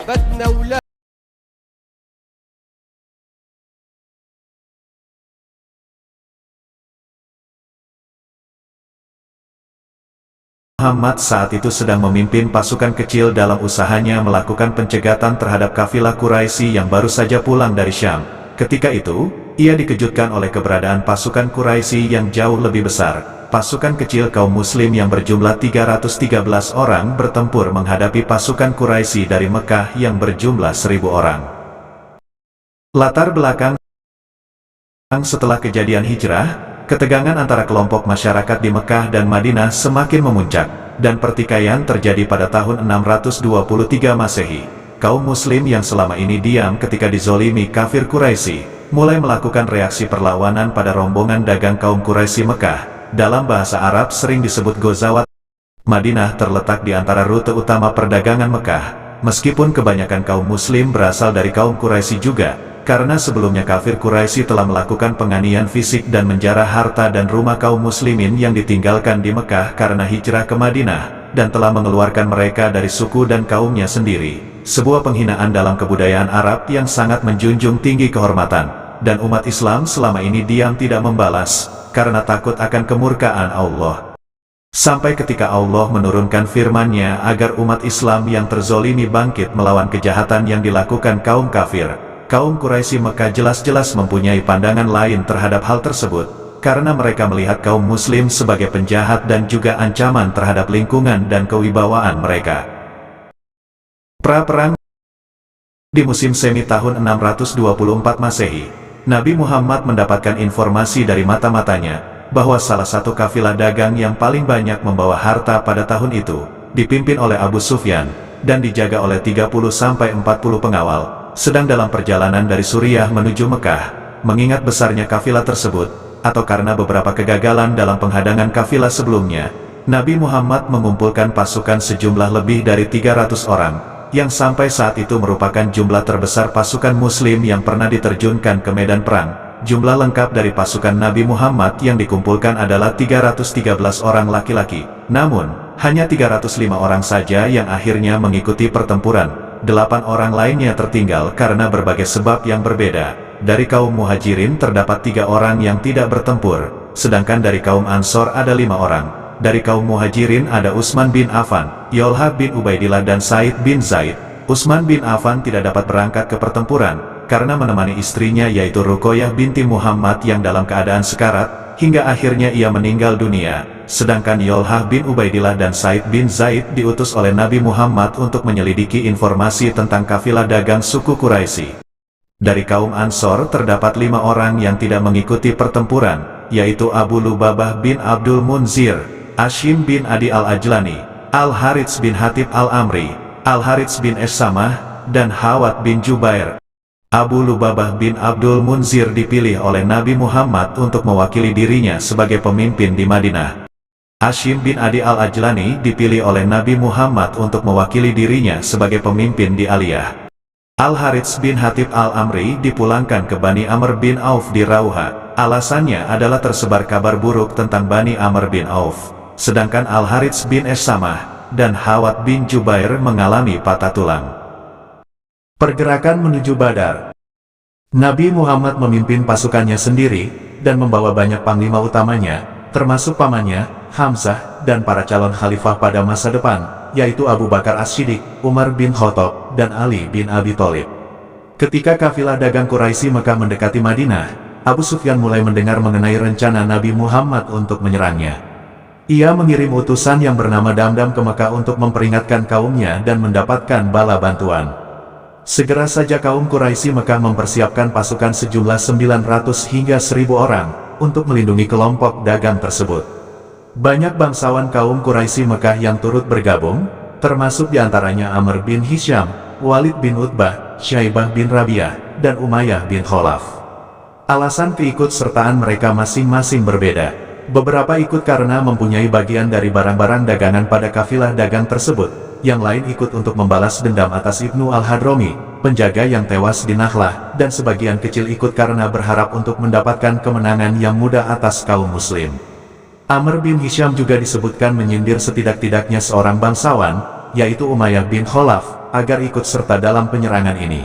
بدنا أولاد. Muhammad saat itu sedang memimpin pasukan kecil dalam usahanya melakukan pencegatan terhadap kafilah Quraisy yang baru saja pulang dari Syam. Ketika itu, ia dikejutkan oleh keberadaan pasukan Quraisy yang jauh lebih besar. Pasukan kecil kaum muslim yang berjumlah 313 orang bertempur menghadapi pasukan Quraisy dari Mekah yang berjumlah 1000 orang. Latar belakang setelah kejadian hijrah, ketegangan antara kelompok masyarakat di Mekah dan Madinah semakin memuncak, dan pertikaian terjadi pada tahun 623 Masehi. Kaum muslim yang selama ini diam ketika dizolimi kafir Quraisy, mulai melakukan reaksi perlawanan pada rombongan dagang kaum Quraisy Mekah. Dalam bahasa Arab sering disebut Ghazawat. Madinah terletak di antara rute utama perdagangan Mekah, meskipun kebanyakan kaum muslim berasal dari kaum Quraisy juga. Karena sebelumnya kafir Quraisy telah melakukan penganiayaan fisik dan menjarah harta dan rumah kaum muslimin yang ditinggalkan di Mekah karena hijrah ke Madinah, dan telah mengeluarkan mereka dari suku dan kaumnya sendiri. Sebuah penghinaan dalam kebudayaan Arab yang sangat menjunjung tinggi kehormatan, dan umat Islam selama ini diam tidak membalas, karena takut akan kemurkaan Allah. Sampai ketika Allah menurunkan firman-Nya agar umat Islam yang terzolimi bangkit melawan kejahatan yang dilakukan kaum kafir. Kaum Quraisy Mekah jelas-jelas mempunyai pandangan lain terhadap hal tersebut, karena mereka melihat kaum muslim sebagai penjahat dan juga ancaman terhadap lingkungan dan kewibawaan mereka. Pra-perang di musim semi tahun 624 Masehi, Nabi Muhammad mendapatkan informasi dari mata-matanya, bahwa salah satu kafilah dagang yang paling banyak membawa harta pada tahun itu, dipimpin oleh Abu Sufyan, dan dijaga oleh 30-40 pengawal, sedang dalam perjalanan dari Suriah menuju Mekah. Mengingat besarnya kafilah tersebut, atau karena beberapa kegagalan dalam penghadangan kafilah sebelumnya, Nabi Muhammad mengumpulkan pasukan sejumlah lebih dari 300 orang, yang sampai saat itu merupakan jumlah terbesar pasukan muslim yang pernah diterjunkan ke medan perang. Jumlah lengkap dari pasukan Nabi Muhammad yang dikumpulkan adalah 313 orang laki-laki, namun hanya 305 orang saja yang akhirnya mengikuti pertempuran. 8 orang lainnya tertinggal karena berbagai sebab yang berbeda. Dari kaum Muhajirin terdapat 3 orang yang tidak bertempur, sedangkan dari kaum Ansor ada 5 orang. Dari kaum Muhajirin ada Utsman bin Affan, Yolha bin Ubaidillah dan Said bin Zaid. Utsman bin Affan tidak dapat berangkat ke pertempuran, karena menemani istrinya yaitu Ruqayyah binti Muhammad yang dalam keadaan sekarat, hingga akhirnya ia meninggal dunia. Sedangkan Yolha bin Ubaidillah dan Said bin Zaid diutus oleh Nabi Muhammad untuk menyelidiki informasi tentang kafilah dagang suku Quraisy. Dari kaum Ansor terdapat 5 orang yang tidak mengikuti pertempuran, yaitu Abu Lubabah bin Abdul Munzir, Ashim bin Adi al-Ajlani, Al-Harits bin Hatib al-Amri, Al-Harits bin Essamah, dan Hawat bin Jubair. Abu Lubabah bin Abdul Munzir dipilih oleh Nabi Muhammad untuk mewakili dirinya sebagai pemimpin di Madinah. Ashim bin Adi al-Ajlani dipilih oleh Nabi Muhammad untuk mewakili dirinya sebagai pemimpin di Aliyah. Al-Harits bin Hatib al-Amri dipulangkan ke Bani Amr bin Auf di Rauha. Alasannya adalah tersebar kabar buruk tentang Bani Amr bin Auf. Sedangkan Al-Harits bin Essamah dan Hawat bin Jubair mengalami patah tulang. Pergerakan menuju Badar. Nabi Muhammad memimpin pasukannya sendiri, dan membawa banyak panglima utamanya, termasuk pamannya, Hamzah, dan para calon khalifah pada masa depan, yaitu Abu Bakar As-Siddiq, Umar bin Khattab, dan Ali bin Abi Thalib. Ketika kafilah dagang Quraisy Mekah mendekati Madinah, Abu Sufyan mulai mendengar mengenai rencana Nabi Muhammad untuk menyerangnya. Ia mengirim utusan yang bernama Damdam ke Mekah untuk memperingatkan kaumnya dan mendapatkan bala bantuan. Segera saja kaum Quraisy Mekah mempersiapkan pasukan sejumlah 900 hingga 1000 orang, untuk melindungi kelompok dagang tersebut. Banyak bangsawan kaum Quraisy Mekah yang turut bergabung, termasuk diantaranya Amr bin Hisham, Walid bin Utbah, Syaibah bin Rabi'ah, dan Umayyah bin Khalaf. Alasan keikutsertaan mereka masing-masing berbeda. Beberapa ikut karena mempunyai bagian dari barang-barang dagangan pada kafilah dagang tersebut, yang lain ikut untuk membalas dendam atas Ibnu al-Hadrami, penjaga yang tewas di Nakhlah, dan sebagian kecil ikut karena berharap untuk mendapatkan kemenangan yang mudah atas kaum muslim. Amr bin Hisham juga disebutkan menyindir setidak-tidaknya seorang bangsawan, yaitu Umayyah bin Khalaf, agar ikut serta dalam penyerangan ini.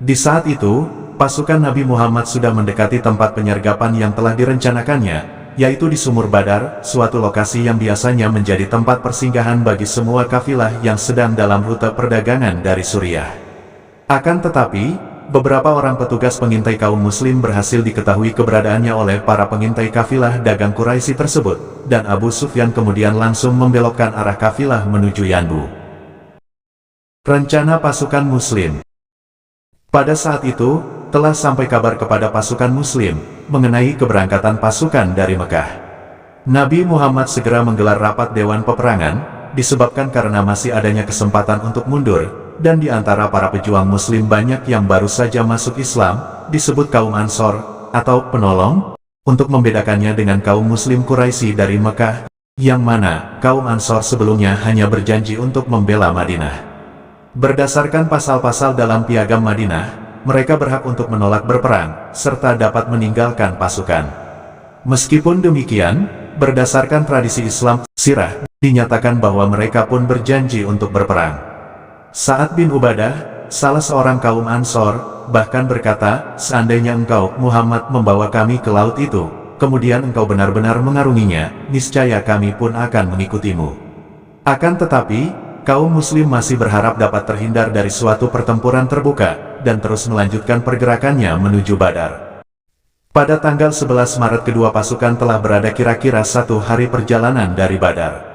Di saat itu, pasukan Nabi Muhammad sudah mendekati tempat penyergapan yang telah direncanakannya, yaitu di Sumur Badar, suatu lokasi yang biasanya menjadi tempat persinggahan bagi semua kafilah yang sedang dalam rute perdagangan dari Suriah. Akan tetapi, beberapa orang petugas pengintai kaum muslim berhasil diketahui keberadaannya oleh para pengintai kafilah dagang Quraisy tersebut, dan Abu Sufyan kemudian langsung membelokkan arah kafilah menuju Yanbu. Rencana pasukan muslim. Pada saat itu, telah sampai kabar kepada pasukan muslim mengenai keberangkatan pasukan dari Mekah. Nabi Muhammad segera menggelar rapat dewan peperangan, disebabkan karena masih adanya kesempatan untuk mundur, dan di antara para pejuang muslim banyak yang baru saja masuk Islam, disebut kaum Ansor, atau penolong, untuk membedakannya dengan kaum muslim Quraisy dari Mekah, yang mana kaum Ansor sebelumnya hanya berjanji untuk membela Madinah. Berdasarkan pasal-pasal dalam piagam Madinah, mereka berhak untuk menolak berperang, serta dapat meninggalkan pasukan. Meskipun demikian, berdasarkan tradisi Islam, sirah, dinyatakan bahwa mereka pun berjanji untuk berperang. Sa'ad bin Ubadah, salah seorang kaum Ansor, bahkan berkata, seandainya engkau, Muhammad, membawa kami ke laut itu, kemudian engkau benar-benar mengarunginya, niscaya kami pun akan mengikutimu. Akan tetapi, kaum muslim masih berharap dapat terhindar dari suatu pertempuran terbuka, dan terus melanjutkan pergerakannya menuju Badar. Pada tanggal 11 Maret kedua pasukan telah berada kira-kira 1 hari perjalanan dari Badar.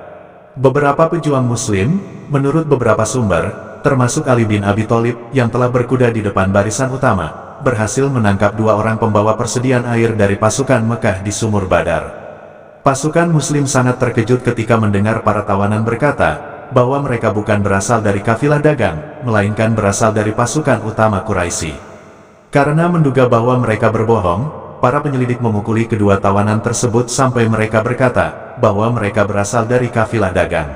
Beberapa pejuang muslim, menurut beberapa sumber, termasuk Ali bin Abi Thalib yang telah berkuda di depan barisan utama, berhasil menangkap 2 orang pembawa persediaan air dari pasukan Mekah di Sumur Badar. Pasukan muslim sangat terkejut ketika mendengar para tawanan berkata, bahwa mereka bukan berasal dari kafilah dagang, melainkan berasal dari pasukan utama Quraisy. Karena menduga bahwa mereka berbohong, para penyelidik memukuli kedua tawanan tersebut sampai mereka berkata, bahwa mereka berasal dari kafilah dagang.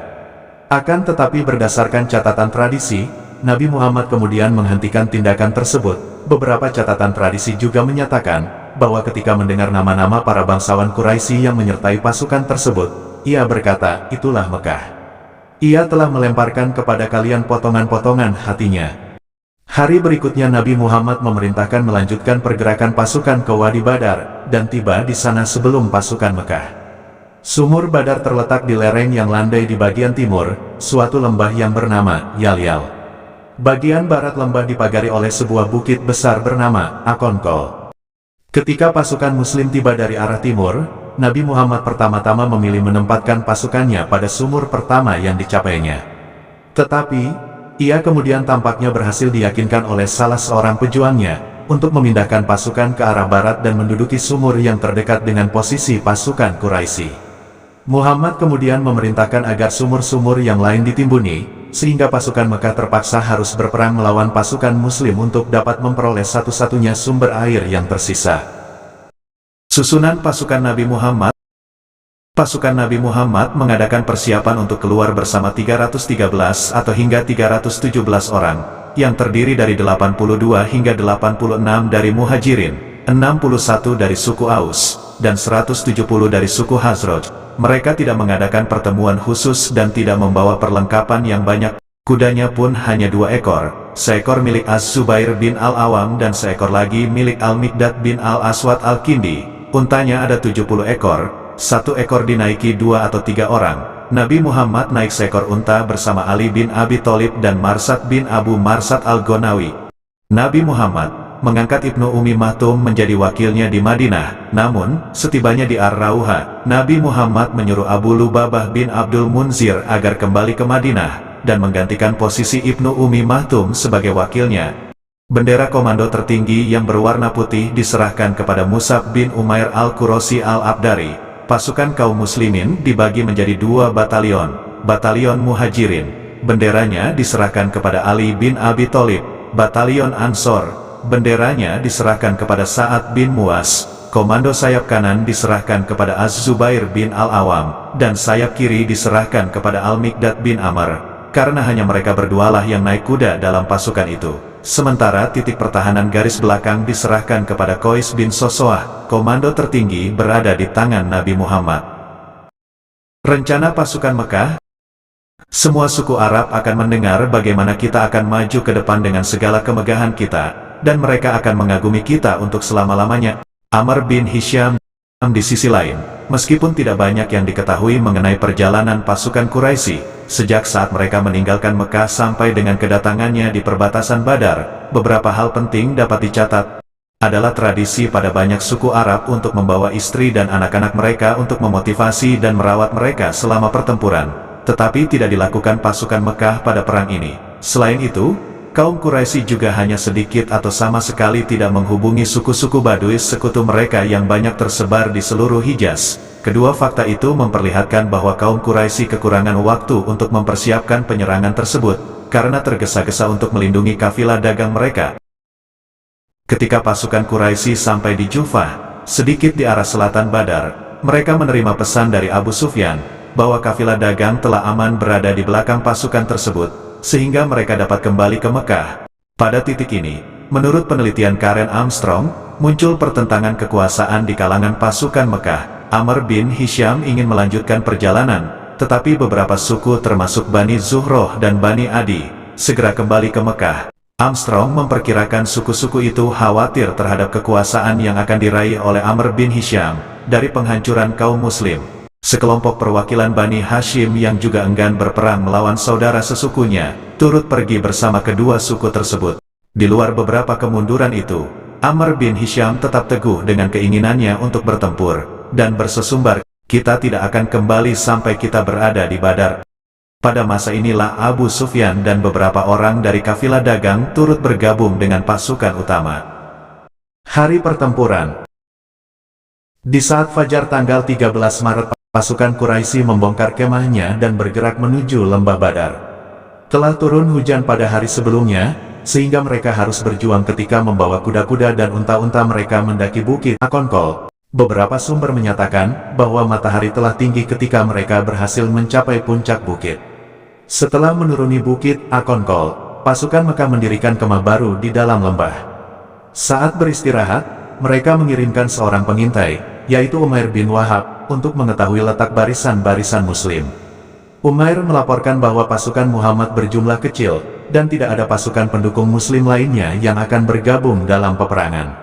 Akan tetapi berdasarkan catatan tradisi, Nabi Muhammad kemudian menghentikan tindakan tersebut. Beberapa catatan tradisi juga menyatakan, bahwa ketika mendengar nama-nama para bangsawan Quraisy yang menyertai pasukan tersebut, ia berkata, itulah Mekah. Ia telah melemparkan kepada kalian potongan-potongan hatinya. Hari berikutnya Nabi Muhammad memerintahkan melanjutkan pergerakan pasukan ke Wadi Badar, dan tiba di sana sebelum pasukan Mekah. Sumur Badar terletak di lereng yang landai di bagian timur, suatu lembah yang bernama Yalyal. Bagian barat lembah dipagari oleh sebuah bukit besar bernama Akonkol. Ketika pasukan muslim tiba dari arah timur, Nabi Muhammad pertama-tama memilih menempatkan pasukannya pada sumur pertama yang dicapainya. Tetapi, ia kemudian tampaknya berhasil diyakinkan oleh salah seorang pejuangnya, untuk memindahkan pasukan ke arah barat dan menduduki sumur yang terdekat dengan posisi pasukan Quraisy. Muhammad kemudian memerintahkan agar sumur-sumur yang lain ditimbuni, sehingga pasukan Mekah terpaksa harus berperang melawan pasukan muslim untuk dapat memperoleh satu-satunya sumber air yang tersisa. Susunan pasukan Nabi Muhammad. Pasukan Nabi Muhammad mengadakan persiapan untuk keluar bersama 313 atau hingga 317 orang, yang terdiri dari 82 hingga 86 dari Muhajirin, 61 dari suku Aus, dan 170 dari suku Hazraj. Mereka tidak mengadakan pertemuan khusus dan tidak membawa perlengkapan yang banyak. Kudanya pun hanya 2 ekor, seekor milik Az-Zubair bin Al-Awam dan seekor lagi milik Al-Miqdad bin Al-Aswad Al-Kindi. Untanya ada 70 ekor, 1 ekor dinaiki 2 atau 3 orang. Nabi Muhammad naik seekor unta bersama Ali bin Abi Thalib dan Marsad bin Abu Marsad Al-Ghonawi. Nabi Muhammad mengangkat Ibnu Ummi Maktum menjadi wakilnya di Madinah. Namun, setibanya di Ar-Rauha, Nabi Muhammad menyuruh Abu Lubabah bin Abdul Munzir agar kembali ke Madinah, dan menggantikan posisi Ibnu Ummi Maktum sebagai wakilnya. Bendera komando tertinggi yang berwarna putih diserahkan kepada Mus'ab bin Umair Al-Qurasi Al-Abdari. Pasukan kaum muslimin dibagi menjadi 2 batalion. Batalion Muhajirin, benderanya diserahkan kepada Ali bin Abi Thalib. Batalion Ansor, benderanya diserahkan kepada Sa'ad bin Mu'az. Komando sayap kanan diserahkan kepada Az-Zubair bin Al-Awam, dan sayap kiri diserahkan kepada Al-Miqdad bin Amr, karena hanya mereka berdualah yang naik kuda dalam pasukan itu. Sementara titik pertahanan garis belakang diserahkan kepada Qais bin Sosoah. Komando tertinggi berada di tangan Nabi Muhammad. Rencana pasukan Mekah. Semua suku Arab akan mendengar bagaimana kita akan maju ke depan dengan segala kemegahan kita, dan mereka akan mengagumi kita untuk selama-lamanya. Amr bin Hisham di sisi lain, meskipun tidak banyak yang diketahui mengenai perjalanan pasukan Quraisy, sejak saat mereka meninggalkan Mekah sampai dengan kedatangannya di perbatasan Badar, beberapa hal penting dapat dicatat. Adalah tradisi pada banyak suku Arab untuk membawa istri dan anak-anak mereka untuk memotivasi dan merawat mereka selama pertempuran, tetapi tidak dilakukan pasukan Mekah pada perang ini. Selain itu, kaum Quraisy juga hanya sedikit atau sama sekali tidak menghubungi suku-suku Badui sekutu mereka yang banyak tersebar di seluruh Hijaz. Kedua fakta itu memperlihatkan bahwa kaum Quraisy kekurangan waktu untuk mempersiapkan penyerangan tersebut, karena tergesa-gesa untuk melindungi kafilah dagang mereka. Ketika pasukan Quraisy sampai di Jufah, sedikit di arah selatan Badar, mereka menerima pesan dari Abu Sufyan, bahwa kafilah dagang telah aman berada di belakang pasukan tersebut, sehingga mereka dapat kembali ke Mekah. Pada titik ini, menurut penelitian Karen Armstrong, muncul pertentangan kekuasaan di kalangan pasukan Mekah. Amr bin Hisham ingin melanjutkan perjalanan, tetapi beberapa suku termasuk Bani Zuhroh dan Bani Adi, segera kembali ke Mekah. Armstrong memperkirakan suku-suku itu khawatir terhadap kekuasaan yang akan diraih oleh Amr bin Hisham dari penghancuran kaum muslim. Sekelompok perwakilan Bani Hashim yang juga enggan berperang melawan saudara sesukunya, turut pergi bersama kedua suku tersebut. Di luar beberapa kemunduran itu, Amr bin Hisham tetap teguh dengan keinginannya untuk bertempur, dan bersesumbar, kita tidak akan kembali sampai kita berada di Badar. Pada masa inilah Abu Sufyan dan beberapa orang dari kafilah dagang turut bergabung dengan pasukan utama. Hari pertempuran. Di saat fajar tanggal 13 Maret, pasukan Quraisy membongkar kemahnya dan bergerak menuju lembah Badar. Telah turun hujan pada hari sebelumnya, sehingga mereka harus berjuang ketika membawa kuda-kuda dan unta-unta mereka mendaki bukit Akonkol. Beberapa sumber menyatakan bahwa matahari telah tinggi ketika mereka berhasil mencapai puncak bukit. Setelah menuruni bukit Akonkol, pasukan Mekah mendirikan kemah baru di dalam lembah. Saat beristirahat, mereka mengirimkan seorang pengintai, yaitu Umair bin Wahab, untuk mengetahui letak barisan-barisan muslim. Umair melaporkan bahwa pasukan Muhammad berjumlah kecil, dan tidak ada pasukan pendukung muslim lainnya yang akan bergabung dalam peperangan.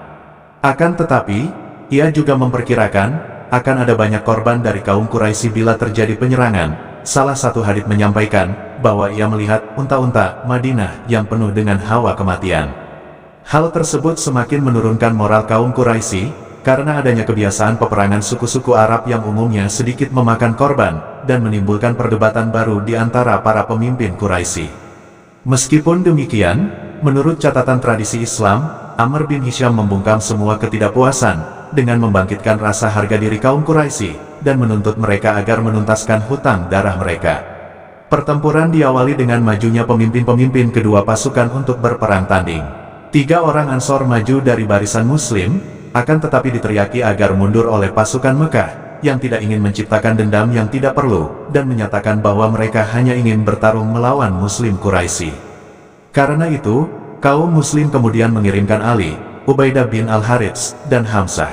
Akan tetapi, ia juga memperkirakan, akan ada banyak korban dari kaum Quraisy bila terjadi penyerangan. Salah satu hadits menyampaikan, bahwa ia melihat unta-unta Madinah yang penuh dengan hawa kematian. Hal tersebut semakin menurunkan moral kaum Quraisy, karena adanya kebiasaan peperangan suku-suku Arab yang umumnya sedikit memakan korban, dan menimbulkan perdebatan baru di antara para pemimpin Quraisy. Meskipun demikian, menurut catatan tradisi Islam, Amr bin Hisham membungkam semua ketidakpuasan, dengan membangkitkan rasa harga diri kaum Quraisy, dan menuntut mereka agar menuntaskan hutang darah mereka. Pertempuran diawali dengan majunya pemimpin-pemimpin kedua pasukan untuk berperang tanding. 3 orang Ansor maju dari barisan Muslim, akan tetapi diteriaki agar mundur oleh pasukan Mekah, yang tidak ingin menciptakan dendam yang tidak perlu, dan menyatakan bahwa mereka hanya ingin bertarung melawan Muslim Quraisy. Karena itu, kaum Muslim kemudian mengirimkan Ali, Ubaidah bin Al-Harits, dan Hamzah.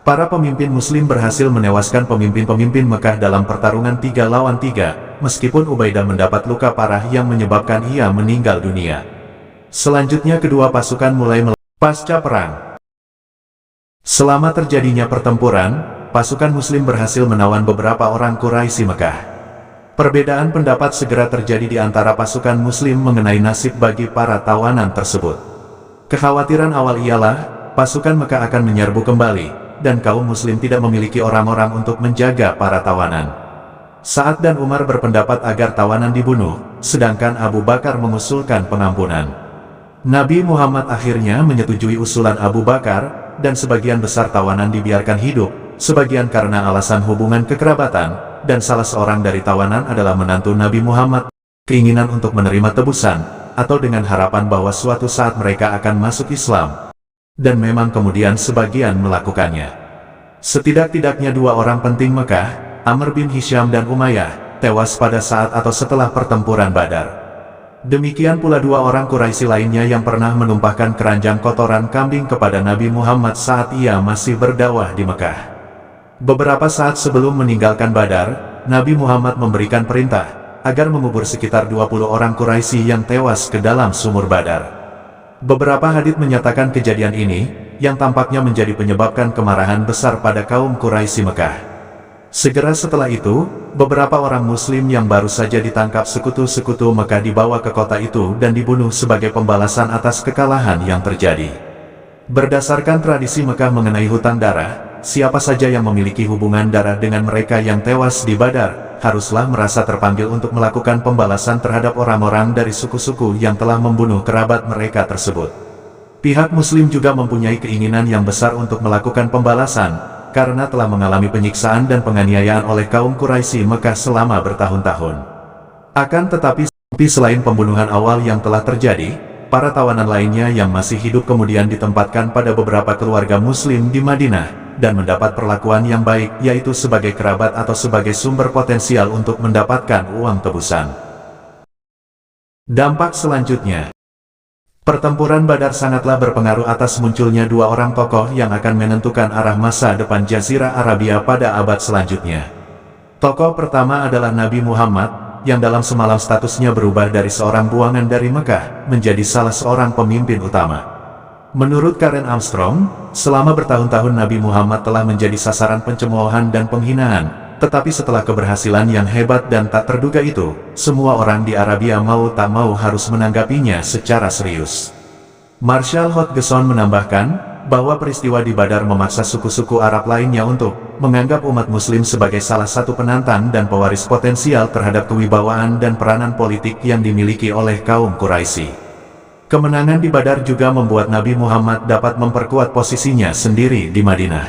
Para pemimpin Muslim berhasil menewaskan pemimpin-pemimpin Mekah dalam pertarungan 3 lawan 3, meskipun Ubaidah mendapat luka parah yang menyebabkan ia meninggal dunia. Selanjutnya kedua pasukan mulai pasca perang. Selama terjadinya pertempuran, pasukan Muslim berhasil menawan beberapa orang Quraisy Mekah. Perbedaan pendapat segera terjadi di antara pasukan Muslim mengenai nasib bagi para tawanan tersebut. Kekhawatiran awal ialah, pasukan Mekah akan menyerbu kembali, dan kaum Muslim tidak memiliki orang-orang untuk menjaga para tawanan. Sa'ad dan Umar berpendapat agar tawanan dibunuh, sedangkan Abu Bakar mengusulkan pengampunan. Nabi Muhammad akhirnya menyetujui usulan Abu Bakar, dan sebagian besar tawanan dibiarkan hidup, sebagian karena alasan hubungan kekerabatan, dan salah seorang dari tawanan adalah menantu Nabi Muhammad, keinginan untuk menerima tebusan, atau dengan harapan bahwa suatu saat mereka akan masuk Islam. Dan memang kemudian sebagian melakukannya. Setidak-tidaknya 2 orang penting Mekah, Amr bin Hisham dan Umayyah, tewas pada saat atau setelah pertempuran Badar. Demikian pula 2 orang Quraisy lainnya yang pernah menumpahkan keranjang kotoran kambing kepada Nabi Muhammad saat ia masih berdakwah di Mekah. Beberapa saat sebelum meninggalkan Badar, Nabi Muhammad memberikan perintah, agar mengubur sekitar 20 orang Quraisy yang tewas ke dalam sumur Badar. Beberapa hadits menyatakan kejadian ini, yang tampaknya menjadi penyebabkan kemarahan besar pada kaum Quraisy Mekah. Segera setelah itu, beberapa orang Muslim yang baru saja ditangkap sekutu-sekutu Mekah dibawa ke kota itu dan dibunuh sebagai pembalasan atas kekalahan yang terjadi. Berdasarkan tradisi Mekah mengenai hutang darah, siapa saja yang memiliki hubungan darah dengan mereka yang tewas di Badar, haruslah merasa terpanggil untuk melakukan pembalasan terhadap orang-orang dari suku-suku yang telah membunuh kerabat mereka tersebut. Pihak Muslim juga mempunyai keinginan yang besar untuk melakukan pembalasan, karena telah mengalami penyiksaan dan penganiayaan oleh kaum Quraisy Mekah selama bertahun-tahun. Akan tetapi, selain pembunuhan awal yang telah terjadi, para tawanan lainnya yang masih hidup kemudian ditempatkan pada beberapa keluarga Muslim di Madinah, dan mendapat perlakuan yang baik, yaitu sebagai kerabat atau sebagai sumber potensial untuk mendapatkan uang tebusan. Dampak selanjutnya, pertempuran Badar sangatlah berpengaruh atas munculnya dua orang tokoh yang akan menentukan arah masa depan Jazirah Arabia pada abad selanjutnya. Tokoh pertama adalah Nabi Muhammad, yang dalam semalam statusnya berubah dari seorang buangan dari Mekah, menjadi salah seorang pemimpin utama. Menurut Karen Armstrong, selama bertahun-tahun Nabi Muhammad telah menjadi sasaran pencemoohan dan penghinaan, tetapi setelah keberhasilan yang hebat dan tak terduga itu, semua orang di Arabia mau tak mau harus menanggapinya secara serius. Marshall Hodgson menambahkan, bahwa peristiwa di Badar memaksa suku-suku Arab lainnya untuk menganggap umat Muslim sebagai salah satu penantang dan pewaris potensial terhadap kewibawaan dan peranan politik yang dimiliki oleh kaum Quraisy. Kemenangan di Badar juga membuat Nabi Muhammad dapat memperkuat posisinya sendiri di Madinah.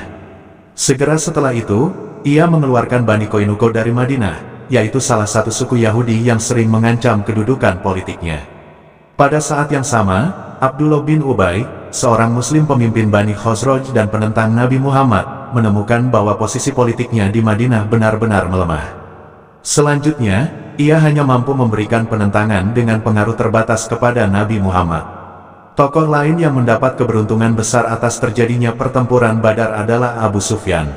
Segera setelah itu, ia mengeluarkan Bani Qainuqa dari Madinah, yaitu salah satu suku Yahudi yang sering mengancam kedudukan politiknya. Pada saat yang sama, Abdullah bin Ubay, seorang Muslim pemimpin Bani Khazraj dan penentang Nabi Muhammad, menemukan bahwa posisi politiknya di Madinah benar-benar melemah. Selanjutnya, ia hanya mampu memberikan penentangan dengan pengaruh terbatas kepada Nabi Muhammad. Tokoh lain yang mendapat keberuntungan besar atas terjadinya pertempuran Badar adalah Abu Sufyan.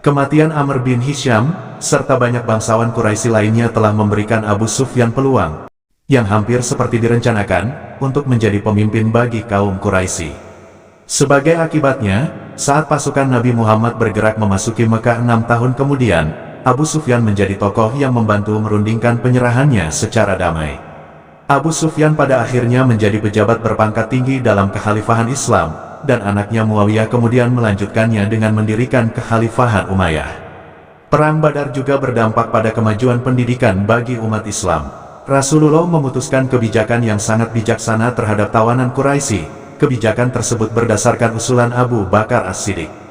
Kematian Amr bin Hisham, serta banyak bangsawan Quraisy lainnya telah memberikan Abu Sufyan peluang, yang hampir seperti direncanakan, untuk menjadi pemimpin bagi kaum Quraisy. Sebagai akibatnya, saat pasukan Nabi Muhammad bergerak memasuki Mekah 6 tahun kemudian, Abu Sufyan menjadi tokoh yang membantu merundingkan penyerahannya secara damai. Abu Sufyan pada akhirnya menjadi pejabat berpangkat tinggi dalam kekhalifahan Islam, dan anaknya Muawiyah kemudian melanjutkannya dengan mendirikan kekhalifahan Umayyah. Perang Badar juga berdampak pada kemajuan pendidikan bagi umat Islam. Rasulullah memutuskan kebijakan yang sangat bijaksana terhadap tawanan Quraisy. Kebijakan tersebut berdasarkan usulan Abu Bakar As-Siddiq.